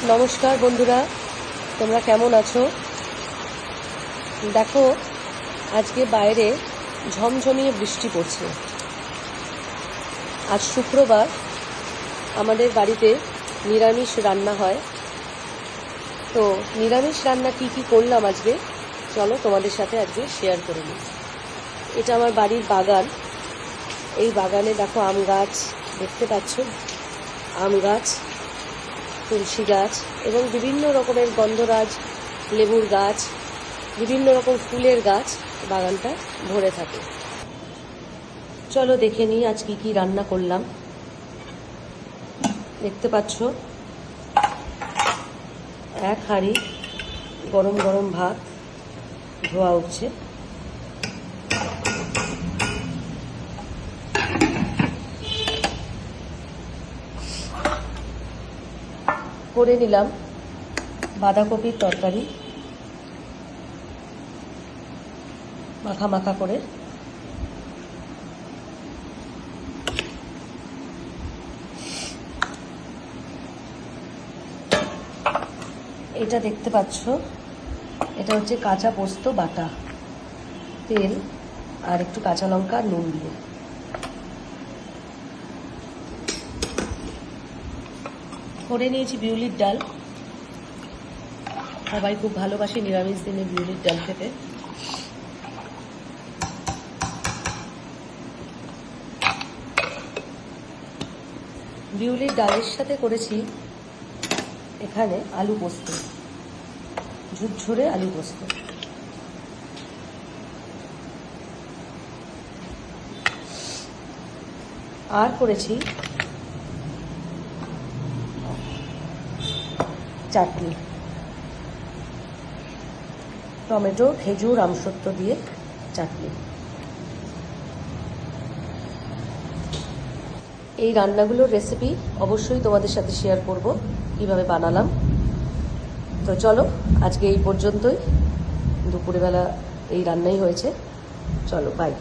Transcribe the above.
নমস্কার বন্ধুরা, তোমরা কেমন আছো? দেখো, আজকে বাইরে ঝমঝমিয়ে বৃষ্টি পড়ছে। আজ শুক্রবার, আমাদের বাড়িতে নিরামিষ রান্না হয়। তো নিরামিষ রান্না কি করলাম আজকে, চলো তোমাদের সাথে আজকে শেয়ার করে নিই। এটা আমার বাড়ির বাগান। এই বাগানে দেখো আম গাছ দেখতে পাচ্ছ, আম গাছ, তুলসী গাছ এবং বিভিন্ন রকমের গন্ধরাজ, লেবুর গাছ, বিভিন্ন রকম ফুলের গাছ বাগানটা ভরে থাকে। চলো দেখে নিই আজ কি রান্না করলাম। দেখতে পাচ্ছ এক হাঁড়ি গরম গরম ভাত ধোয়া উঠছে। করে নিলাম বাঁধাকপির তরকারি, মাখা মাখা করে। এটা দেখতে পাচ্ছ, এটা হচ্ছে কাঁচা পোস্ত বাটা, তেল আর একটু কাঁচা লঙ্কা নুন দিয়ে। করে নিয়েছি বিউলির ডাল। সবাই খুব ভালোবাসে নিরামিষ দিনে বিউলির ডাল খেতে। বিউলির ডালের সাথে করেছি এখানে আলু পোস্ত, ঝুরঝুরে আলু পোস্ত। আর করেছি চাটনি, টমেটো, খেজুর, আমসত্ব দিয়ে চাটনি। এই রান্নাগুলোর রেসিপি অবশ্যই তোমাদের সাথে শেয়ার করব কিভাবে বানালাম। তো চলো, আজকে এই পর্যন্তই। দুপুরবেলা এই রান্নাই হয়েছে। চলো, বাই।